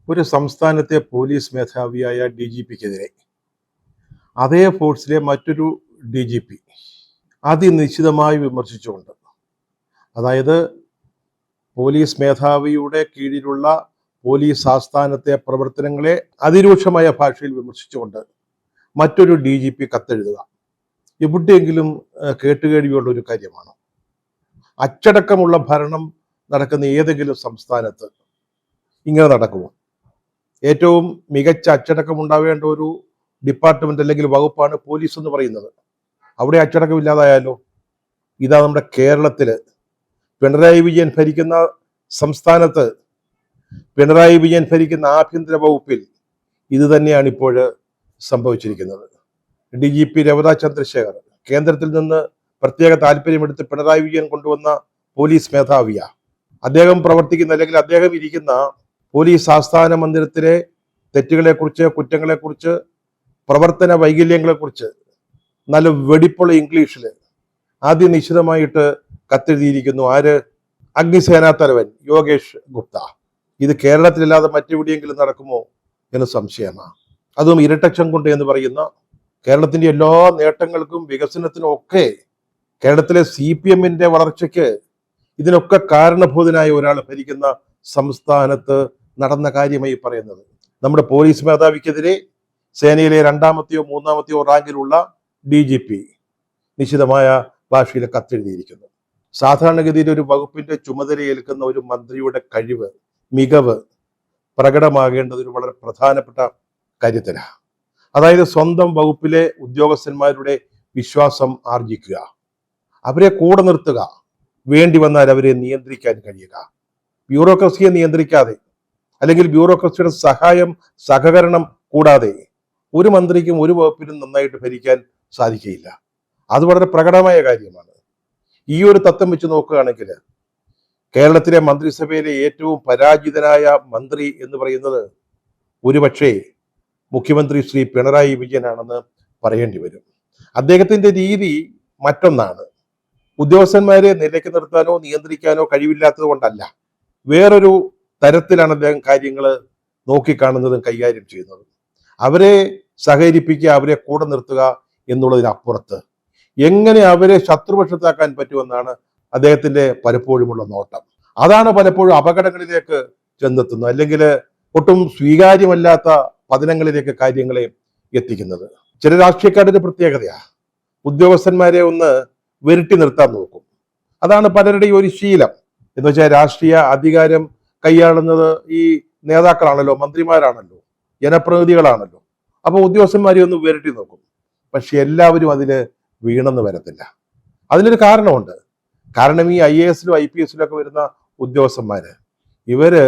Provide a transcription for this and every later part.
ഒരു സംസ്ഥാനത്തെ police മേധാവിയായ D G പിക്കെതിരെ അതേ ഫോഴ്സിലെ മറ്റൊരു ഡി ജി പി അതിനിശ്ചിതമായി വിമർശിച്ചുകൊണ്ട്, അതായത് പോലീസ് മേധാവിയുടെ കീഴിലുള്ള പോലീസ് ആസ്ഥാനത്തെ പ്രവർത്തനങ്ങളെ അതിരൂക്ഷമായ ഭാഷയിൽ വിമർശിച്ചുകൊണ്ട് മറ്റൊരു ഡി ജി പി കത്തെഴുതുക എവിടെയെങ്കിലും കേട്ടുകേഴ്വിയുള്ള ഒരു കാര്യമാണ്. അച്ചടക്കമുള്ള ഭരണം നടക്കുന്ന ഏതെങ്കിലും സംസ്ഥാനത്ത് ഇങ്ങനെ നടക്കുമോ? ഏറ്റവും മികച്ച അച്ചടക്കം ഉണ്ടാവേണ്ട ഒരു ഡിപ്പാർട്ട്മെന്റ് അല്ലെങ്കിൽ വകുപ്പാണ് പോലീസ് എന്ന് പറയുന്നത്. അവിടെ അച്ചടക്കമില്ലാതായാലോ? ഇതാ നമ്മുടെ കേരളത്തില് പിണറായി വിജയൻ ഭരിക്കുന്ന സംസ്ഥാനത്ത്, പിണറായി വിജയൻ ഭരിക്കുന്ന ആഭ്യന്തര വകുപ്പിൽ ഇത് തന്നെയാണ് ഇപ്പോൾ സംഭവിച്ചിരിക്കുന്നത്. D G P Ravada Chandrasekhar കേന്ദ്രത്തിൽ നിന്ന് പ്രത്യേക താല്പര്യമെടുത്ത് പിണറായി വിജയൻ കൊണ്ടുവന്ന പോലീസ് മേധാവിയ. അദ്ദേഹം പ്രവർത്തിക്കുന്ന അല്ലെങ്കിൽ അദ്ദേഹം ഇരിക്കുന്ന പോലീസ് ആസ്ഥാന മന്ദിരത്തിലെ തെറ്റുകളെക്കുറിച്ച്, കുറ്റങ്ങളെക്കുറിച്ച്, പ്രവർത്തന വൈകല്യങ്ങളെക്കുറിച്ച് നല്ല വെടിപ്പുള്ള ഇംഗ്ലീഷിൽ ആദ്യം നിശ്ചിതമായിട്ട് കത്തെഴുതിയിരിക്കുന്നു. ആര്? അഗ്നിസേനാ തലവൻ യോഗേഷ് ഗുപ്ത. ഇത് കേരളത്തിലല്ലാതെ മറ്റെവിടെയെങ്കിലും നടക്കുമോ എന്ന് സംശയമാണ്. അതും ഇരട്ടക്ഷം കൊണ്ട് എന്ന് പറയുന്ന കേരളത്തിന്റെ എല്ലാ നേട്ടങ്ങൾക്കും വികസനത്തിനും ഒക്കെ, കേരളത്തിലെ CPM-ന്റെ വളർച്ചയ്ക്ക് ഇതിനൊക്കെ കാരണഭൂതനായ ഒരാൾ ഭരിക്കുന്ന സംസ്ഥാനത്ത് നടന്ന കാര്യമായി പറയുന്നത്. നമ്മുടെ പോലീസ് മേധാവിക്കെതിരെ സേനയിലെ രണ്ടാമത്തെയോ മൂന്നാമത്തെയോ റാങ്കിലുള്ള DGP നിശ്ചിതമായ ഭാഷയിൽ കത്തെഴുതിയിരിക്കുന്നു. സാധാരണഗതിയിൽ ഒരു വകുപ്പിന്റെ ചുമതലയേൽക്കുന്ന ഒരു മന്ത്രിയുടെ കഴിവ്, മികവ് പ്രകടമാകേണ്ടത് ഒരു വളരെ പ്രധാനപ്പെട്ട കാര്യത്തിലാണ്. അതായത് സ്വന്തം വകുപ്പിലെ ഉദ്യോഗസ്ഥന്മാരുടെ വിശ്വാസം ആർജിക്കുക, അവരെ കൂടെ നിർത്തുക, വേണ്ടി വന്നാൽ അവരെ നിയന്ത്രിക്കാൻ കഴിയുക. ബ്യൂറോക്രസിയെ നിയന്ത്രിക്കാതെ അല്ലെങ്കിൽ ബ്യൂറോക്രസിയുടെ സഹായം, സഹകരണം കൂടാതെ ഒരു മന്ത്രിക്കും ഒരു വകുപ്പിനും നന്നായിട്ട് ഭരിക്കാൻ സാധിക്കുകയില്ല. അത് വളരെ പ്രകടമായ കാര്യമാണ്. ഈ ഒരു തത്വം വെച്ച് നോക്കുകയാണെങ്കിൽ കേരളത്തിലെ മന്ത്രിസഭയിലെ ഏറ്റവും പരാജിതനായ മന്ത്രി എന്ന് പറയുന്നത് ഒരുപക്ഷെ മുഖ്യമന്ത്രി ശ്രീ പിണറായി വിജയനാണെന്ന് പറയേണ്ടി വരും. അദ്ദേഹത്തിന്റെ രീതി മറ്റൊന്നാണ്. ഉദ്യോഗസ്ഥന്മാരെ നിലയ്ക്ക് നിർത്താനോ നിയന്ത്രിക്കാനോ കഴിവില്ലാത്തത് കൊണ്ടല്ല, വേറൊരു തരത്തിലാണ് അദ്ദേഹം കാര്യങ്ങൾ നോക്കിക്കാണുന്നതും കൈകാര്യം ചെയ്യുന്നതും. അവരെ സഹകരിപ്പിക്കുക, അവരെ കൂടെ നിർത്തുക എന്നുള്ളതിനപ്പുറത്ത് എങ്ങനെ അവരെ ശത്രുപക്ഷത്താക്കാൻ പറ്റുമെന്നാണ് അദ്ദേഹത്തിന്റെ പലപ്പോഴുമുള്ള നോട്ടം. അതാണ് പലപ്പോഴും അപകടങ്ങളിലേക്ക് ചെന്നെത്തുന്നത്, അല്ലെങ്കിൽ ഒട്ടും സ്വീകാര്യമല്ലാത്ത പതനങ്ങളിലേക്ക് കാര്യങ്ങളെ എത്തിക്കുന്നത്. ചില രാഷ്ട്രീയക്കാരുടെ പ്രത്യേകതയാ, ഉദ്യോഗസ്ഥന്മാരെ ഒന്ന് വിരട്ടി നിർത്താൻ നോക്കും. അതാണ് പലരുടെയും ഒരു ശീലം. എന്ന് വെച്ചാൽ രാഷ്ട്രീയ അധികാരം കൈയാളുന്നത് ഈ നേതാക്കളാണല്ലോ, മന്ത്രിമാരാണല്ലോ, ജനപ്രതിനിധികളാണല്ലോ. അപ്പൊ ഉദ്യോഗസ്ഥന്മാരെ ഒന്ന് വിരട്ടി നോക്കും. പക്ഷെ എല്ലാവരും അതില് വീണെന്ന് വരത്തില്ല. അതിനൊരു കാരണമുണ്ട്. കാരണം ഈ IAS-ലും IPS-ലും ഒക്കെ വരുന്ന ഉദ്യോഗസ്ഥന്മാര്, ഇവര്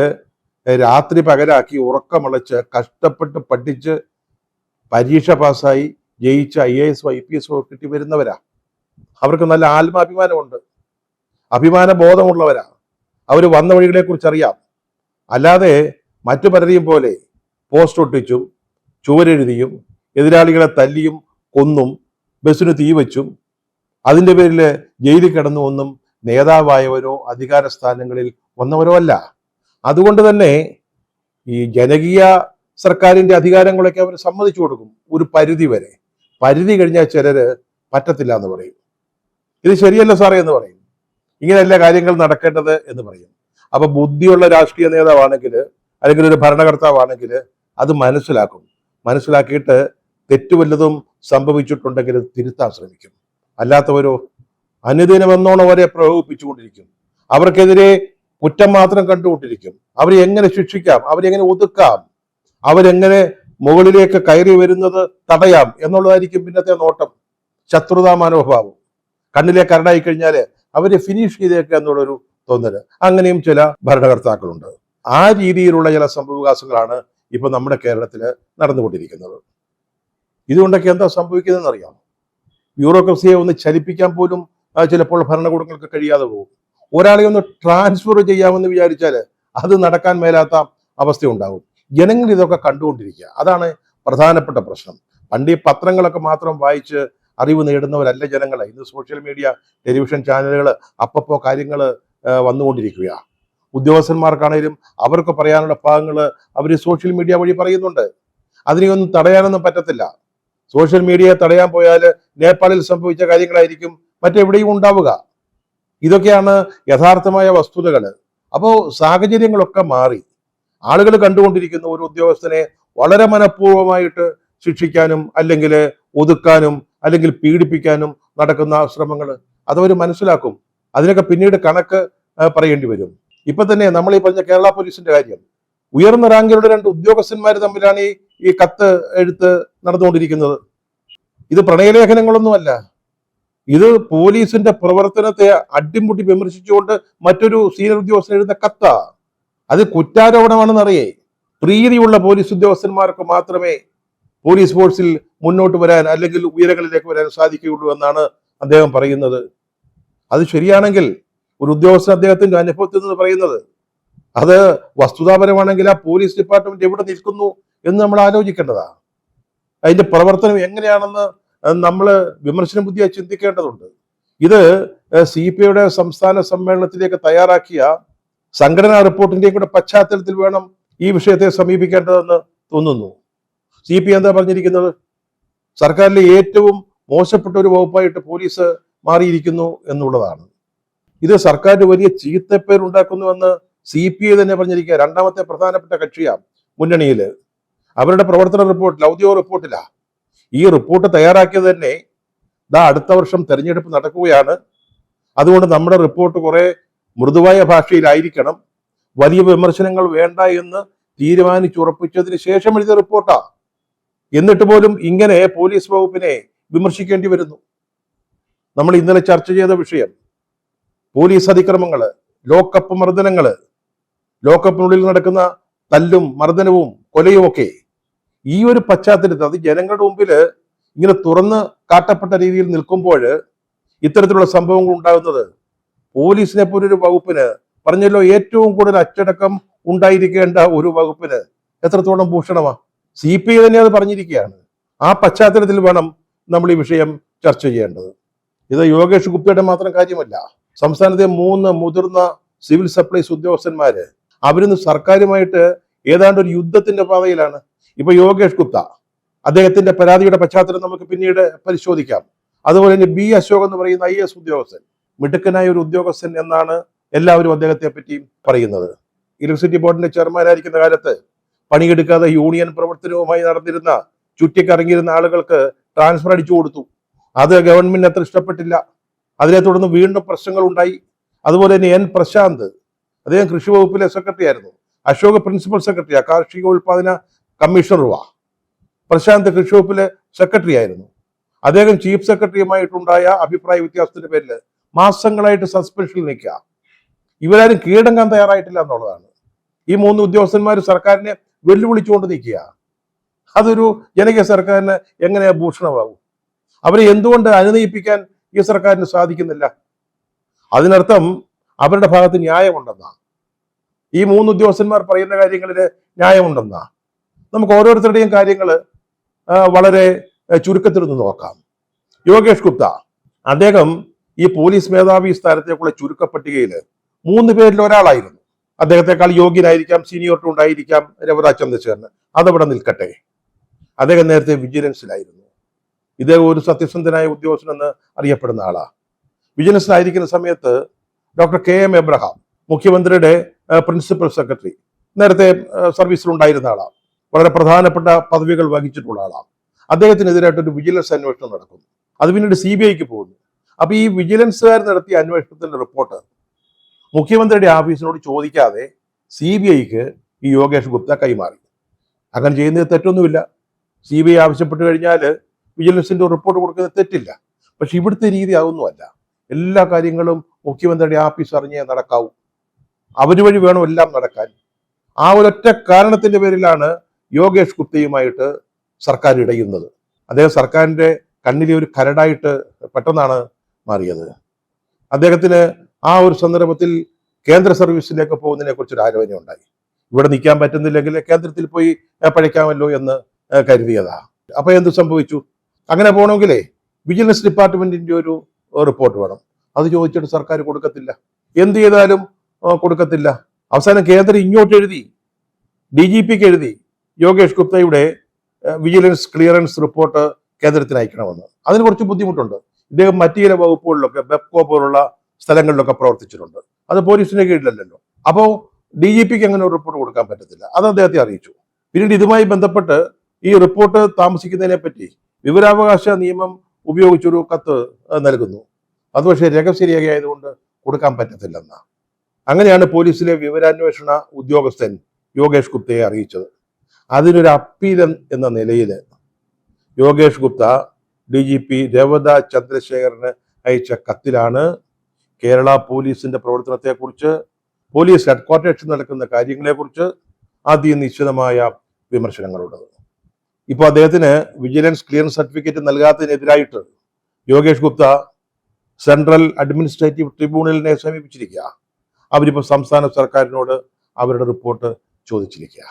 രാത്രി പകലാക്കി ഉറക്കമുളച്ച് കഷ്ടപ്പെട്ട് പഠിച്ച് പരീക്ഷ പാസ്സായി ജയിച്ച IAS-ഉം IPS-ഉം ഒക്കെ കിട്ടി വരുന്നവരാ. അവർക്ക് നല്ല ആത്മാഭിമാനമുണ്ട്, അഭിമാന ബോധമുള്ളവരാ. അവർ വന്ന വഴികളെ കുറിച്ച് അറിയാം. അല്ലാതെ മറ്റു പലരെയും പോലെ പോസ്റ്റ് ഒട്ടിച്ചും ചുവരെഴുതിയും എതിരാളികളെ തല്ലിയും കൊന്നും ബസ്സിന് തീ വെച്ചും അതിൻ്റെ പേരിൽ ജയിലിൽ കിടന്നു ഒന്നും നേതാവായവരോ അധികാര സ്ഥാനങ്ങളിൽ വന്നവരോ അല്ല. അതുകൊണ്ട് തന്നെ ഈ ജനകീയ സർക്കാരിന്റെ അധികാരങ്ങളൊക്കെ അവർ സമ്മതിച്ചു കൊടുക്കും ഒരു പരിധി വരെ. പരിധി കഴിഞ്ഞാൽ ചിലര് പറ്റത്തില്ല എന്ന് പറയും. ഇത് ശരിയല്ല സാറേ എന്ന് പറയും. ഇങ്ങനെയല്ല കാര്യങ്ങൾ നടക്കേണ്ടത് എന്ന് പറയും. അപ്പൊ ബുദ്ധിയുള്ള രാഷ്ട്രീയ നേതാവാണെങ്കിൽ അല്ലെങ്കിൽ ഒരു ഭരണകർത്താവാണെങ്കിൽ അത് മനസ്സിലാക്കും. മനസ്സിലാക്കിയിട്ട് തെറ്റുവല്ലതും സംഭവിച്ചിട്ടുണ്ടെങ്കിൽ തിരുത്താൻ ശ്രമിക്കും. അല്ലാത്തവരോ അനുദിനമെന്നോണം അവരെ പ്രകോപിപ്പിച്ചുകൊണ്ടിരിക്കും. അവർക്കെതിരെ കുറ്റം മാത്രം കണ്ടുകൊണ്ടിരിക്കും. അവരെ എങ്ങനെ ശിക്ഷിക്കാം, അവരെങ്ങനെ ഒതുക്കാം, അവരെങ്ങനെ മുകളിലേക്ക് കയറി വരുന്നത് തടയാം എന്നുള്ളതായിരിക്കും പിന്നത്തെ നോട്ടം. ശത്രുതാ മനോഭാവം കണ്ണിലെ കരടായി കഴിഞ്ഞാൽ അവരെ ഫിനിഷ് ചെയ്തേക്കുക എന്നുള്ളൊരു തോന്നല്. അങ്ങനെയും ചില ഭരണകർത്താക്കളുണ്ട്. ആ രീതിയിലുള്ള ചില സംഭവവികാസങ്ങളാണ് ഇപ്പൊ നമ്മുടെ കേരളത്തിൽ നടന്നുകൊണ്ടിരിക്കുന്നത്. ഇതുകൊണ്ടൊക്കെ എന്താ സംഭവിക്കുന്നതെന്ന് അറിയാം. ബ്യൂറോക്രസിയെ ഒന്ന് ചലിപ്പിക്കാൻ പോലും ചിലപ്പോൾ ഭരണകൂടങ്ങൾക്ക് കഴിയാതെ പോകും. ഒരാളെ ഒന്ന് ട്രാൻസ്ഫർ ചെയ്യാമെന്ന് വിചാരിച്ചാൽ അത് നടക്കാൻ മേലാത്ത അവസ്ഥ ഉണ്ടാകും. ജനങ്ങൾ ഇതൊക്കെ കണ്ടുകൊണ്ടിരിക്കുക. അതാണ് പ്രധാനപ്പെട്ട പ്രശ്നം. പണ്ട് ഈ പത്രങ്ങളൊക്കെ മാത്രം വായിച്ച് അറിവ് നേടുന്നവരല്ല ജനങ്ങളെ. ഇന്ന് സോഷ്യൽ മീഡിയ, ടെലിവിഷൻ ചാനലുകൾ അപ്പപ്പോ കാര്യങ്ങൾ വന്നുകൊണ്ടിരിക്കുകയാണ്. ഉദ്യോഗസ്ഥന്മാർക്കാണേലും അവർക്ക് പറയാനുള്ള ഭാഗങ്ങൾ അവർ സോഷ്യൽ മീഡിയ വഴി പറയുന്നുണ്ട്. അതിനെയൊന്നും തടയാനൊന്നും പറ്റത്തില്ല. സോഷ്യൽ മീഡിയയെ തടയാൻ പോയാൽ നേപ്പാളിൽ സംഭവിച്ച കാര്യങ്ങളായിരിക്കും മറ്റെവിടെയും ഉണ്ടാവുക. ഇതൊക്കെയാണ് യഥാർത്ഥമായ വസ്തുതകൾ. അപ്പോൾ സാഹചര്യങ്ങളൊക്കെ മാറി. ആളുകൾ കണ്ടുകൊണ്ടിരിക്കുന്ന ഒരു ഉദ്യോഗസ്ഥനെ വളരെ മനഃപൂർവ്വമായിട്ട് ശിക്ഷിക്കാനും അല്ലെങ്കിൽ ഒതുക്കാനും അല്ലെങ്കിൽ പീഡിപ്പിക്കാനും നടക്കുന്ന ശ്രമങ്ങൾ അതവർ മനസ്സിലാക്കും. അതിനൊക്കെ പിന്നീട് കണക്ക് പറയേണ്ടി വരും. ഇപ്പൊ തന്നെ നമ്മൾ ഈ പറഞ്ഞ കേരള പോലീസിന്റെ കാര്യം, ഉയർന്ന റാങ്കിലുള്ള 2 ഉദ്യോഗസ്ഥന്മാർ തമ്മിലാണ് ഈ കത്ത് എഴുത്ത് നടന്നുകൊണ്ടിരിക്കുന്നത്. ഇത് പ്രണയലേഖനങ്ങളൊന്നുമല്ല. ഇത് പോലീസിന്റെ പ്രവർത്തനത്തെ അടിമുടി വിമർശിച്ചുകൊണ്ട് മറ്റൊരു സീനിയർ ഉദ്യോഗസ്ഥൻ എഴുതുന്ന കത്താ. അത് കുറ്റാരോപണമാണെന്നറിയേ. പ്രീതിയുള്ള പോലീസ് ഉദ്യോഗസ്ഥന്മാർക്ക് മാത്രമേ പോലീസ് ഫോഴ്സിൽ മുന്നോട്ട് വരാൻ അല്ലെങ്കിൽ ഉയരങ്ങളിലേക്ക് വരാൻ സാധിക്കുകയുള്ളൂ എന്നാണ് അദ്ദേഹം പറയുന്നത്. അത് ശരിയാണെങ്കിൽ ഒരു ഉദ്യോഗസ്ഥൻ അദ്ദേഹത്തിന്റെ അനുഭവത്തിൽ നിന്ന് പറയുന്നത് അത് വസ്തുതാപരമാണെങ്കിൽ ആ പോലീസ് ഡിപ്പാർട്ട്മെന്റ് എവിടെ നിൽക്കുന്നു എന്ന് നമ്മൾ ആലോചിക്കേണ്ടതാ. അതിന്റെ പ്രവർത്തനം എങ്ങനെയാണെന്ന് നമ്മൾ വിമർശന ബുദ്ധിയായി ചിന്തിക്കേണ്ടതുണ്ട്. ഇത് CPIയുടെ സംസ്ഥാന സമ്മേളനത്തിലേക്ക് തയ്യാറാക്കിയ സംഘടനാ റിപ്പോർട്ടിന്റെയും കൂടെ പശ്ചാത്തലത്തിൽ വേണം ഈ വിഷയത്തെ സമീപിക്കേണ്ടതെന്ന് തോന്നുന്നു. CPI എന്താ പറഞ്ഞിരിക്കുന്നത്? സർക്കാരിലെ ഏറ്റവും മോശപ്പെട്ട ഒരു വകുപ്പായിട്ട് പോലീസ് മാറിയിരിക്കുന്നു എന്നുള്ളതാണ്. ഇത് സർക്കാരിന് വലിയ ചീത്തപ്പേരുണ്ടാക്കുന്നുവെന്ന് CPI തന്നെ പറഞ്ഞിരിക്കുക. രണ്ടാമത്തെ പ്രധാനപ്പെട്ട കക്ഷിയാണ് മുന്നണിയില്. അവരുടെ പ്രവർത്തന റിപ്പോർട്ടിൽ, ഔദ്യോഗിക റിപ്പോർട്ടിലാ. ഈ റിപ്പോർട്ട് തയ്യാറാക്കിയത് തന്നെ അടുത്ത വർഷം തെരഞ്ഞെടുപ്പ് നടക്കുകയാണ്. അതുകൊണ്ട് നമ്മുടെ റിപ്പോർട്ട് കുറെ മൃദുവായ ഭാഷയിലായിരിക്കണം, വലിയ വിമർശനങ്ങൾ വേണ്ട എന്ന് തീരുമാനിച്ചുറപ്പിച്ചതിന് ശേഷം എഴുതിയ റിപ്പോർട്ടാ. എന്നിട്ട് പോലും ഇങ്ങനെ പോലീസ് വകുപ്പിനെ വിമർശിക്കേണ്ടി വരുന്നു. നമ്മൾ ഇന്നലെ ചർച്ച ചെയ്ത വിഷയം പോലീസ് അതിക്രമങ്ങള്, ലോക്കപ്പ് മർദ്ദനങ്ങള്, ലോക്കപ്പിനുള്ളിൽ നടക്കുന്ന തല്ലും മർദ്ദനവും കൊലയും ഒക്കെ ഈ ഒരു പശ്ചാത്തലത്തിൽ അത് ജനങ്ങളുടെ മുമ്പിൽ ഇങ്ങനെ തുറന്ന് കാട്ടപ്പെട്ട രീതിയിൽ നിൽക്കുമ്പോൾ ഇത്തരത്തിലുള്ള സംഭവങ്ങൾ ഉണ്ടാകുന്നത് പോലീസിനെ പോലൊരു വകുപ്പിന്, പറഞ്ഞല്ലോ ഏറ്റവും കൂടുതൽ അച്ചടക്കം ഉണ്ടായിരിക്കേണ്ട ഒരു വകുപ്പിന് എത്രത്തോളം ഭൂഷണമാണ്. CPI തന്നെ അത് പറഞ്ഞിരിക്കുകയാണ്. ആ പശ്ചാത്തലത്തിൽ വേണം നമ്മൾ ഈ വിഷയം ചർച്ച ചെയ്യേണ്ടത്. ഇത് യോഗേഷ് ഗുപ്തയുടെ മാത്രം കാര്യമല്ല. സംസ്ഥാനത്തെ 3 മുതിർന്ന സിവിൽ സപ്ലൈസ് ഉദ്യോഗസ്ഥന്മാര് അവരിന്ന് സർക്കാരുമായിട്ട് ഏതാണ്ട് ഒരു യുദ്ധത്തിന്റെ പാതയിലാണ്. ഇപ്പൊ യോഗേഷ് ഗുപ്ത, അദ്ദേഹത്തിന്റെ പരാതിയുടെ പശ്ചാത്തലം നമുക്ക് പിന്നീട് പരിശോധിക്കാം. അതുപോലെ തന്നെ B അശോക് എന്ന് പറയുന്ന IAS ഉദ്യോഗസ്ഥൻ, മിടുക്കനായ ഒരു ഉദ്യോഗസ്ഥൻ എന്നാണ് എല്ലാവരും അദ്ദേഹത്തെ പറ്റി പറയുന്നത്. ഇലക്ട്രിസിറ്റി ബോർഡിന്റെ ചെയർമാനായിരിക്കുന്ന കാലത്ത് പണിയെടുക്കാതെ യൂണിയൻ പ്രവർത്തനവുമായി നടന്നിരുന്ന, ചുറ്റിക്കറങ്ങിയിരുന്ന ആളുകൾക്ക് ട്രാൻസ്ഫർ അടിച്ചു കൊടുത്തു. അത് ഗവൺമെന്റിന് അത്ര ഇഷ്ടപ്പെട്ടില്ല. അതിനെ തുടർന്ന് വീണ്ടും പ്രശ്നങ്ങൾ ഉണ്ടായി. അതുപോലെ തന്നെ N പ്രശാന്ത്, അദ്ദേഹം കൃഷി വകുപ്പിലെ സെക്രട്ടറി ആയിരുന്നു. അശോക് പ്രിൻസിപ്പൽ സെക്രട്ടറിയാ, കാർഷിക ഉൽപാദന കമ്മീഷണറുവാ. പ്രശാന്ത് കൃഷി വകുപ്പിലെ സെക്രട്ടറി ആയിരുന്നു. അദ്ദേഹം ചീഫ് സെക്രട്ടറിയുമായിട്ടുണ്ടായ അഭിപ്രായ വ്യത്യാസത്തിന്റെ പേരിൽ മാസങ്ങളായിട്ട് സസ്പെൻഷനിൽ നിൽക്കുക. ഇവരാരും കീഴടങ്ങാൻ തയ്യാറായിട്ടില്ല എന്നുള്ളതാണ്. ഈ 3 ഉദ്യോഗസ്ഥന്മാർ സർക്കാരിനെ വെല്ലുവിളിച്ചുകൊണ്ട് നിൽക്കുക. അതൊരു ജനകീയ സർക്കാരിന് എങ്ങനെ ഭൂഷണമാകും? അവരെ എന്തുകൊണ്ട് അനുനയിപ്പിക്കാൻ ഈ സർക്കാരിന് സാധിക്കുന്നില്ല? അതിനർത്ഥം അവരുടെ ഭാഗത്ത് ന്യായമുണ്ടെന്നാ. ഈ 3 ഉദ്യോഗസ്ഥന്മാർ പറയുന്ന കാര്യങ്ങളിൽ ന്യായമുണ്ടെന്നാ. നമുക്ക് ഓരോരുത്തരുടെയും കാര്യങ്ങൾ വളരെ ചുരുക്കത്തിലൊന്ന് നോക്കാം. യോഗേഷ് ഗുപ്ത, അദ്ദേഹം ഈ പോലീസ് മേധാവി സ്ഥാനത്തേക്കുള്ള ചുരുക്കപ്പട്ടികയിൽ 3 പേരിൽ ഒരാളായിരുന്നു. അദ്ദേഹത്തെക്കാൾ യോഗ്യനായിരിക്കാം, സീനിയോറിറ്റി ഉണ്ടായിരിക്കാം രഘുരാജ് ചന്ദ്രശേഖരന്. അതവിടെ നിൽക്കട്ടെ. അദ്ദേഹം നേരത്തെ വിജിലൻസിലായിരുന്നു. ഇദ്ദേഹം ഒരു സത്യസന്ധനായ ഉദ്യോഗസ്ഥനെന്ന് അറിയപ്പെടുന്ന ആളാ. വിജിലൻസിലായിരിക്കുന്ന സമയത്ത് ഡോക്ടർ KM എബ്രഹാം, മുഖ്യമന്ത്രിയുടെ പ്രിൻസിപ്പൽ സെക്രട്ടറി, നേരത്തെ സർവീസിലുണ്ടായിരുന്ന ആളാണ്. വളരെ പ്രധാനപ്പെട്ട പദവികൾ വഹിച്ചിട്ടുള്ള ആളാണ്. അദ്ദേഹത്തിനെതിരായിട്ടൊരു വിജിലൻസ് അന്വേഷണം നടക്കുന്നു. അത് പിന്നീട് CBIക്ക് പോകുന്നു. അപ്പൊ ഈ വിജിലൻസുകാർ നടത്തിയ അന്വേഷണത്തിന്റെ റിപ്പോർട്ട് മുഖ്യമന്ത്രിയുടെ ഓഫീസിനോട് ചോദിക്കാതെ CBIക്ക് ഈ യോഗേഷ് ഗുപ്ത കൈമാറി. അങ്ങനെ ചെയ്യുന്നത് തെറ്റൊന്നുമില്ല. CBI ആവശ്യപ്പെട്ട് കഴിഞ്ഞാൽ വിജിലൻസിന്റെ റിപ്പോർട്ട് കൊടുക്കുന്നത് തെറ്റില്ല. പക്ഷെ ഇവിടുത്തെ രീതി അതൊന്നുമല്ല. എല്ലാ കാര്യങ്ങളും മുഖ്യമന്ത്രിയുടെ ഓഫീസ് അറിഞ്ഞേ നടക്കാവൂ. അവര് വഴി വേണം എല്ലാം നടക്കാൻ. ആ ഒരൊറ്റ കാരണത്തിന്റെ പേരിലാണ് യോഗേഷ് ഗുപ്തയുമായിട്ട് സർക്കാർ ഇടയുന്നത്. അദ്ദേഹം സർക്കാരിന്റെ കണ്ണിലെ ഒരു കരടായിട്ട് പെട്ടെന്നാണ് മാറിയത്. അദ്ദേഹത്തിന് ആ ഒരു സന്ദർഭത്തിൽ കേന്ദ്ര സർവീസിലേക്ക് പോകുന്നതിനെ കുറിച്ചൊരു ആലോചന ഉണ്ടായി. ഇവിടെ നിൽക്കാൻ പറ്റുന്നില്ലെങ്കിൽ കേന്ദ്രത്തിൽ പോയി പഴയ്ക്കാമല്ലോ എന്ന് കരുതിയതാ. അപ്പൊ എന്ത് സംഭവിച്ചു? അങ്ങനെ പോകണമെങ്കിലേ വിജിലൻസ് ഡിപ്പാർട്ട്മെന്റിന്റെ ഒരു റിപ്പോർട്ട് വേണം. അത് ചോദിച്ചിട്ട് സർക്കാർ കൊടുക്കത്തില്ല. എന്ത് ചെയ്താലും കൊടുക്കത്തില്ല. അവസാനം കേന്ദ്രം ഇങ്ങോട്ട് എഴുതി, DGPക്ക് എഴുതി യോഗേഷ് ഗുപ്തയുടെ വിജിലൻസ് ക്ലിയറൻസ് റിപ്പോർട്ട് കേന്ദ്രത്തിന് അയക്കണമെന്ന്. അതിന് കുറച്ച് ബുദ്ധിമുട്ടുണ്ട്. ഇദ്ദേഹം മറ്റു ചില വകുപ്പുകളിലൊക്കെ ബെപ്കോ പോലുള്ള സ്ഥലങ്ങളിലൊക്കെ പ്രവർത്തിച്ചിട്ടുണ്ട്. അത് പോലീസിന്റെ കീഴിലല്ലല്ലോ. അപ്പോൾ DGPക്ക് അങ്ങനെ ഒരു റിപ്പോർട്ട് കൊടുക്കാൻ പറ്റത്തില്ല. അത് അദ്ദേഹത്തെ അറിയിച്ചു. പിന്നീട് ഇതുമായി ബന്ധപ്പെട്ട് ഈ റിപ്പോർട്ട് താമസിക്കുന്നതിനെ പറ്റി വിവരാവകാശ നിയമം ഉപയോഗിച്ചൊരു കത്ത് നൽകുന്നു. അത് പക്ഷേ രഹസ്യരേഖയായതുകൊണ്ട് കൊടുക്കാൻ പറ്റത്തില്ലെന്ന. അങ്ങനെയാണ് പോലീസിലെ വിവരാന്വേഷണ ഉദ്യോഗസ്ഥൻ യോഗേഷ് ഗുപ്തയെ അറിയിച്ചത്. അതിനൊരു അപ്പീൽ എന്ന നിലയിൽ യോഗേഷ് ഗുപ്ത DGP രവത ചന്ദ്രശേഖരന് അയച്ച കത്തിലാണ് കേരള പോലീസിന്റെ പ്രവർത്തനത്തെക്കുറിച്ച്, പോലീസ് ഹെഡ്ക്വാർട്ടേഴ്സിൽ നടക്കുന്ന കാര്യങ്ങളെക്കുറിച്ച് അതിനിശ്ചിതമായ വിമർശനങ്ങളുള്ളത്. ഇപ്പോൾ അദ്ദേഹത്തിന് വിജിലൻസ് ക്ലിയറൻസ് സർട്ടിഫിക്കറ്റ് നൽകാത്തതിനെതിരായിട്ട് യോഗേഷ് ഗുപ്ത സെൻട്രൽ അഡ്മിനിസ്ട്രേറ്റീവ് ട്രിബ്യൂണലിനെ സമീപിച്ചിരിക്കുക. അവരിപ്പോൾ സംസ്ഥാന സർക്കാരിനോട് അവരുടെ റിപ്പോർട്ട് ചോദിച്ചിരിക്കുക.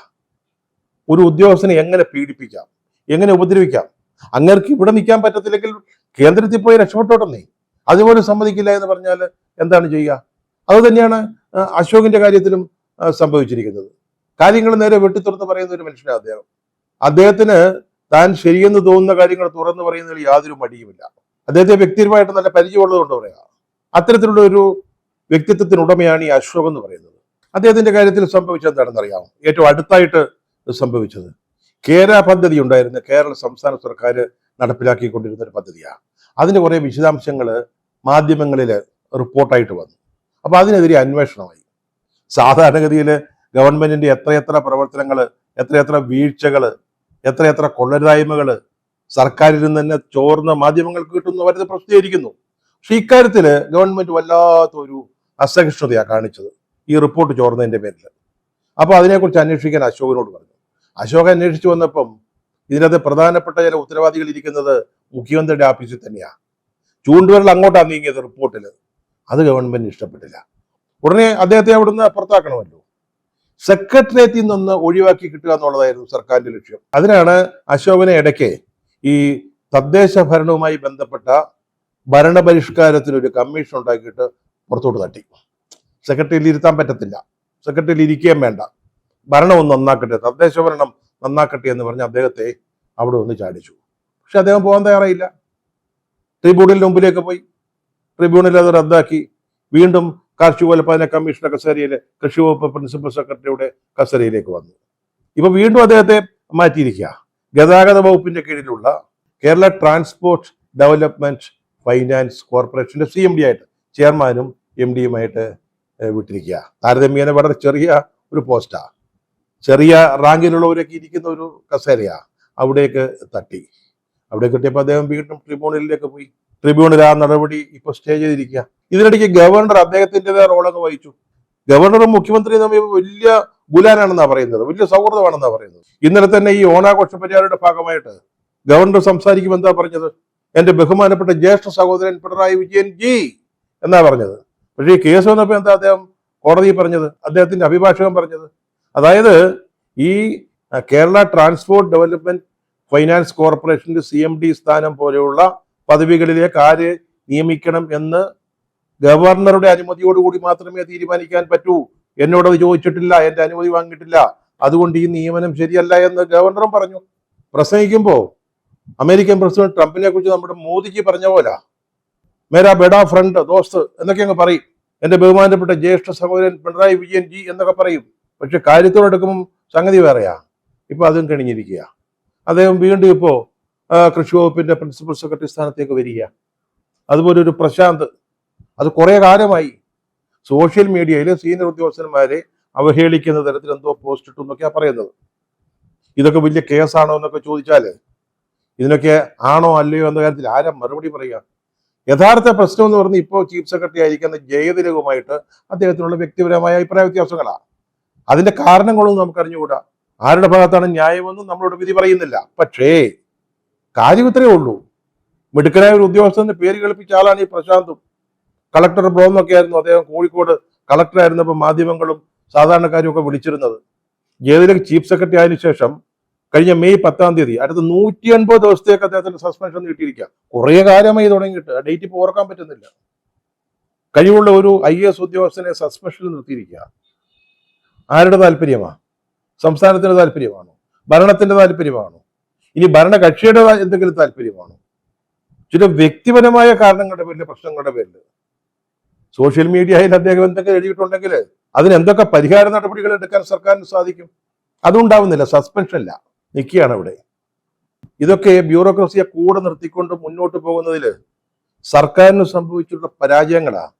ഒരു ഉദ്യോഗസ്ഥനെ എങ്ങനെ പീഡിപ്പിക്കാം, എങ്ങനെ ഉപദ്രവിക്കാം? അങ്ങേർക്ക് ഇവിടെ നിൽക്കാൻ പറ്റത്തില്ലെങ്കിൽ കേന്ദ്രത്തിൽ പോയി രക്ഷപ്പെട്ടോട്ടെന്നേ. അതുപോലെ സമ്മതിക്കില്ല എന്ന് പറഞ്ഞാൽ എന്താണ് ചെയ്യുക? അത് തന്നെയാണ് അശോകിന്റെ കാര്യത്തിലും സംഭവിച്ചിരിക്കുന്നത്. കാര്യങ്ങൾ നേരെ വെട്ടിത്തുറന്ന് പറയുന്ന ഒരു മനുഷ്യനാണ് അദ്ദേഹം. അദ്ദേഹത്തിന് താൻ ശരിയെന്ന് തോന്നുന്ന കാര്യങ്ങൾ തുറന്നു പറയുന്നതിൽ യാതൊരു മടിയുമില്ല. അദ്ദേഹത്തെ വ്യക്തിപരമായിട്ട് നല്ല പരിചയമുള്ളതുകൊണ്ട് പറയാം. അത്തരത്തിലുള്ള ഒരു വ്യക്തിത്വത്തിനുടമയാണ് ഈ അശോക് എന്ന് പറയുന്നത്. അദ്ദേഹത്തിന്റെ കാര്യത്തിൽ സംഭവിച്ചത് എന്താണെന്നറിയാമോ? ഏറ്റവും അടുത്തായിട്ട് സംഭവിച്ചത് കേര പദ്ധതി ഉണ്ടായിരുന്ന കേരള സംസ്ഥാന സർക്കാർ നടപ്പിലാക്കിക്കൊണ്ടിരുന്ന ഒരു പദ്ധതിയാണ്. അതിന്റെ കുറെ വിശദാംശങ്ങൾ മാധ്യമങ്ങളിൽ റിപ്പോർട്ടായിട്ട് വന്നു. അപ്പൊ അതിനെതിരെ അന്വേഷണമായി. സാധാരണഗതിയിൽ ഗവൺമെന്റിന്റെ എത്രയെത്ര പ്രവർത്തനങ്ങൾ, എത്രയെത്ര വീഴ്ചകൾ, എത്രയെത്ര കൊള്ളരുതായ്മകൾ സർക്കാരിൽ നിന്ന് തന്നെ ചോർന്ന മാധ്യമങ്ങൾക്ക് കിട്ടുന്നു, അവരത് പ്രസിദ്ധീകരിക്കുന്നു. പക്ഷെ ഇക്കാര്യത്തിൽ ഗവൺമെന്റ് വല്ലാത്തൊരു അസഹിഷ്ണുതയാണ് കാണിച്ചത് ഈ റിപ്പോർട്ട് ചോർന്നതിന്റെ പേരിൽ. അപ്പോൾ അതിനെക്കുറിച്ച് അന്വേഷിക്കാൻ അശോകനോട് പറഞ്ഞു. അശോക് അന്വേഷിച്ചു വന്നപ്പം ഇതിനകത്ത് പ്രധാനപ്പെട്ട ചില ഉത്തരവാദികൾ ഇരിക്കുന്നത് മുഖ്യമന്ത്രിയുടെ ഓഫീസിൽ തന്നെയാണ്. ചൂണ്ടുവിരൽ അങ്ങോട്ടാണ് നീങ്ങിയത് റിപ്പോർട്ടിൽ. അത് ഗവൺമെന്റിന് ഇഷ്ടപ്പെട്ടില്ല. ഉടനെ അദ്ദേഹത്തെ അവിടുന്ന് പുറത്താക്കണമല്ലോ. സെക്രട്ടേറിയറ്റിൽ നിന്ന് ഒഴിവാക്കി കിട്ടുക എന്നുള്ളതായിരുന്നു സർക്കാരിന്റെ ലക്ഷ്യം. അതിനാണ് അശോകനെ ഇടയ്ക്ക് ഈ തദ്ദേശ ഭരണവുമായി ബന്ധപ്പെട്ട ഭരണപരിഷ്കാരത്തിനൊരു കമ്മീഷൻ ഉണ്ടാക്കിയിട്ട് പുറത്തോട്ട് തട്ടി. സെക്രട്ടറിയിൽ ഇരുത്താൻ പറ്റത്തില്ല, സെക്രട്ടറിയിൽ ഇരിക്കുകയും വേണ്ട, ഭരണം ഒന്ന് നന്നാക്കട്ടെ, തദ്ദേശ ഭരണം നന്നാക്കട്ടെ എന്ന് പറഞ്ഞ് അദ്ദേഹത്തെ അവിടെ ഒന്ന് ചാടിച്ചു. പക്ഷെ അദ്ദേഹം പോകാൻ തയ്യാറായില്ല. ട്രിബ്യൂണലിന് മുമ്പിലേക്ക് പോയി. ട്രിബ്യൂണൽ അത് റദ്ദാക്കി. വീണ്ടും കാർഷികോൽപാദന കമ്മീഷന്റെ കസേരയിലെ കൃഷി വകുപ്പ് പ്രിൻസിപ്പൽ സെക്രട്ടറിയുടെ കസേരയിലേക്ക് വന്നു. ഇപ്പൊ വീണ്ടും അദ്ദേഹത്തെ മാറ്റിയിരിക്കുക. ഗതാഗത വകുപ്പിന്റെ കീഴിലുള്ള കേരള ട്രാൻസ്പോർട്ട് ഡെവലപ്മെന്റ് ഫൈനാൻസ് കോർപ്പറേഷന്റെ CMD ആയിട്ട്, ചെയർമാനും MDയുമായിട്ട് വിട്ടിരിക്കുക. താരതമ്യേന വളരെ ചെറിയ ഒരു പോസ്റ്റാ, ചെറിയ റാങ്കിലുള്ളവരൊക്കെ ഇരിക്കുന്ന ഒരു കസേരയാ. അവിടേക്ക് തട്ടി. അവിടെ കിട്ടിയപ്പോൾ അദ്ദേഹം വീണ്ടും ട്രിബ്യൂണലിലേക്ക് പോയി. ട്രിബ്യൂണൽ ആ നടപടി ഇപ്പൊ സ്റ്റേ ചെയ്തിരിക്കുക. ഇതിനിടയ്ക്ക് ഗവർണർ അദ്ദേഹത്തിൻ്റെതായ റോളൊക്കെ വഹിച്ചു. ഗവർണറും മുഖ്യമന്ത്രിയും തമ്മിൽ വലിയ ഗുലാനാണെന്നാണ് പറയുന്നത്, വലിയ സൗഹൃദമാണെന്നാണ് പറയുന്നത്. ഇന്നലെ തന്നെ ഈ ഓണാഘോഷ പരിപാടിയുടെ ഭാഗമായിട്ട് ഗവർണർ സംസാരിക്കുമ്പോൾ എന്താ പറഞ്ഞത്? എന്റെ ബഹുമാനപ്പെട്ട ജ്യേഷ്ഠ സഹോദരൻ പിണറായി വിജയൻ ജി എന്നാ പറഞ്ഞത്. പക്ഷേ ഈ കേസ് വന്നപ്പോൾ എന്താ അദ്ദേഹം കോടതിയിൽ പറഞ്ഞത്? അദ്ദേഹത്തിന്റെ അഭിഭാഷകൻ പറഞ്ഞത്, അതായത് ഈ കേരള ട്രാൻസ്പോർട്ട് ഡെവലപ്മെന്റ് ഫൈനാൻസ് കോർപ്പറേഷന്റെ CMD സ്ഥാനം പോലെയുള്ള പദവികളിലേക്ക് ആര് നിയമിക്കണം എന്ന് ഗവർണറുടെ അനുമതിയോടുകൂടി മാത്രമേ തീരുമാനിക്കാൻ പറ്റൂ. എന്നോടത് ചോദിച്ചിട്ടില്ല, എന്റെ അനുമതി വാങ്ങിയിട്ടില്ല, അതുകൊണ്ട് ഈ നിയമനം ശരിയല്ല എന്ന് ഗവർണറും പറഞ്ഞു. പ്രസംഗിക്കുമ്പോൾ അമേരിക്കൻ പ്രസിഡന്റ് ട്രംപിനെ കുറിച്ച് നമ്മുടെ മോദിജി പറഞ്ഞ പോലെ മേരാ ബെഡാ ഫ്രണ്ട് ദോസ്ത് എന്നൊക്കെ അങ്ങ് പറയും. എന്റെ ബഹുമാനപ്പെട്ട ജ്യേഷ്ഠ സഹോദരൻ പിണറായി വിജയൻ ജി എന്നൊക്കെ പറയും. പക്ഷെ കാര്യത്തോടെടുക്കുമ്പം സംഗതി വേറെയാ. ഇപ്പൊ അതും കഴിഞ്ഞിരിക്കുക. അദ്ദേഹം വീണ്ടും ഇപ്പോ കൃഷി വകുപ്പിന്റെ പ്രിൻസിപ്പൽ സെക്രട്ടറി സ്ഥാനത്തേക്ക് വരിക. അതുപോലെ ഒരു പ്രശാന്ത്, അത് കുറെ കാലമായി സോഷ്യൽ മീഡിയയിൽ സീനിയർ ഉദ്യോഗസ്ഥന്മാരെ അവഹേളിക്കുന്ന തരത്തിൽ എന്തോ പോസ്റ്റ് ഇട്ടു എന്നൊക്കെയാ പറയുന്നത്. ഇതൊക്കെ വലിയ കേസാണോ എന്നൊക്കെ ചോദിച്ചാല് ഇതിനൊക്കെ ആണോ അല്ലയോ എന്ന കാര്യത്തിൽ ആരാ മറുപടി പറയുക? യഥാർത്ഥ പ്രശ്നം എന്ന് പറഞ്ഞ് ഇപ്പോൾ ചീഫ് സെക്രട്ടറി ആയിരിക്കുന്ന ജയതിലകുമായിട്ട് അദ്ദേഹത്തിനുള്ള വ്യക്തിപരമായ അഭിപ്രായ വ്യത്യാസങ്ങളാണ്. അതിന്റെ കാരണങ്ങളൊന്നും നമുക്ക് അറിഞ്ഞുകൂടാ. ആരുടെ ഭാഗത്താണ് ന്യായമെന്നും നമ്മളോട് വിധി പറയുന്നില്ല. പക്ഷേ കാര്യം ഇത്രയേ ഉള്ളൂ. മിടുക്കനായ ഒരു ഉദ്യോഗസ്ഥന്റെ പേര് കളിപ്പിച്ച ആളാണ് ഈ പ്രശാന്തും. കളക്ടർ ബ്രോ എന്നൊക്കെ ആയിരുന്നു അദ്ദേഹം കോഴിക്കോട് കളക്ടറായിരുന്നപ്പോൾ മാധ്യമങ്ങളും സാധാരണക്കാരും ഒക്കെ വിളിച്ചിരുന്നത്. ജയതിലക് ചീഫ് സെക്രട്ടറി ആയതിനു ശേഷം കഴിഞ്ഞ മെയ് 10-ാം തീയതി അടുത്ത 180 ദിവസത്തേക്ക് അദ്ദേഹത്തിന് സസ്പെൻഷൻ നീട്ടിയിരിക്കുക. കുറെ കാലമായി തുടങ്ങിയിട്ട് ഡേറ്റ് ഇപ്പോൾ ഓർക്കാൻ പറ്റുന്നില്ല. കഴിവുള്ള ഒരു IAS ഉദ്യോഗസ്ഥനെ സസ്പെൻഷനിൽ നിർത്തിയിരിക്കുക. ആരുടെ താല്പര്യമാണ്? സംസ്ഥാനത്തിന്റെ താല്പര്യമാണോ? ഭരണത്തിന്റെ താല്പര്യമാണോ? ഇനി ഭരണകക്ഷിയുടെ എന്തെങ്കിലും താല്പര്യമാണോ? ചില വ്യക്തിപരമായ കാരണങ്ങളുടെ പേരിൽ, പ്രശ്നങ്ങളുടെ പേരിൽ സോഷ്യൽ മീഡിയയിൽ അദ്ദേഹം എന്തൊക്കെ എഴുതിയിട്ടുണ്ടെങ്കിൽ അതിന് എന്തൊക്കെ പരിഹാര നടപടികൾ എടുക്കാൻ സർക്കാരിന് സാധിക്കും? അതുണ്ടാവുന്നില്ല. സസ്പെൻഷനില്ല, നിൽക്കുകയാണ് ഇവിടെ. ഇതൊക്കെ ബ്യൂറോക്രസിയെ കൂടെ നിർത്തിക്കൊണ്ട് മുന്നോട്ട് പോകുന്നതിൽ സർക്കാരിന് സംഭവിച്ചിട്ടുള്ള പരാജയങ്ങളാണ്.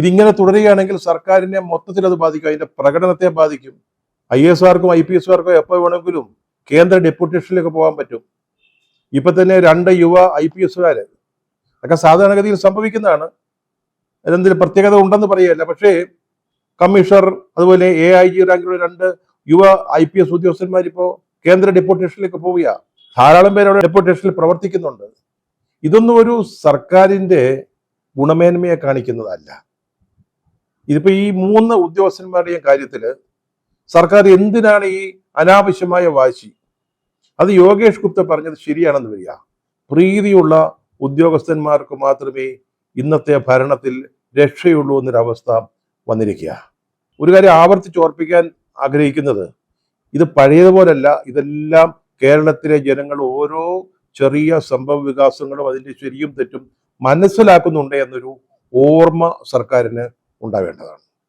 ഇതിങ്ങനെ തുടരുകയാണെങ്കിൽ സർക്കാരിനെ മൊത്തത്തിൽ അത് ബാധിക്കും, അതിന്റെ പ്രകടനത്തെ ബാധിക്കും. IAS കാർക്കും IPS കാർക്കും എപ്പോൾ വേണമെങ്കിലും കേന്ദ്ര ഡെപ്യൂട്ടേഷനിലേക്ക് പോകാൻ പറ്റും. ഇപ്പൊ തന്നെ 2 യുവ IPS ഒക്കെ സാധാരണഗതിയിൽ സംഭവിക്കുന്നതാണ്. അതിലെന്തെങ്കിലും പ്രത്യേകത ഉണ്ടെന്ന് പറയുകയല്ല. പക്ഷേ കമ്മീഷണർ അതുപോലെ AIG റാങ്കിലുള്ള 2 യുവ IPS ഉദ്യോഗസ്ഥന്മാരിപ്പോ കേന്ദ്ര ഡെപ്യൂട്ടേഷനിലേക്ക് പോവുക. ധാരാളം പേര് അവിടെ ഡെപ്യൂട്ടേഷനിൽ പ്രവർത്തിക്കുന്നുണ്ട്. ഇതൊന്നും ഒരു സർക്കാരിന്റെ ഗുണമേന്മയെ കാണിക്കുന്നതല്ല. ഇതിപ്പോ ഈ 3 ഉദ്യോഗസ്ഥന്മാരുടെയും കാര്യത്തിൽ സർക്കാർ എന്തിനാണ് ഈ അനാവശ്യമായ വാശി? അത് യോഗേഷ് ഗുപ്ത പറഞ്ഞത് ശരിയാണെന്ന് വരിക. പ്രീതിയുള്ള ഉദ്യോഗസ്ഥന്മാർക്ക് മാത്രമേ ഇന്നത്തെ ഭരണത്തിൽ രക്ഷയുള്ളൂ എന്നൊരവസ്ഥ വന്നിരിക്കുക. ഒരു കാര്യം ആവർത്തിച്ചോർപ്പിക്കാൻ ആഗ്രഹിക്കുന്നത്, ഇത് പഴയതുപോലല്ല. ഇതെല്ലാം കേരളത്തിലെ ജനങ്ങൾ ഓരോ ചെറിയ സംഭവ വികാസങ്ങളും അതിൻ്റെ ശരിയും തെറ്റും മനസ്സിലാക്കുന്നുണ്ട് എന്നൊരു ഓർമ്മ സർക്കാരിന് ഉണ്ടാവേണ്ടതാണ്.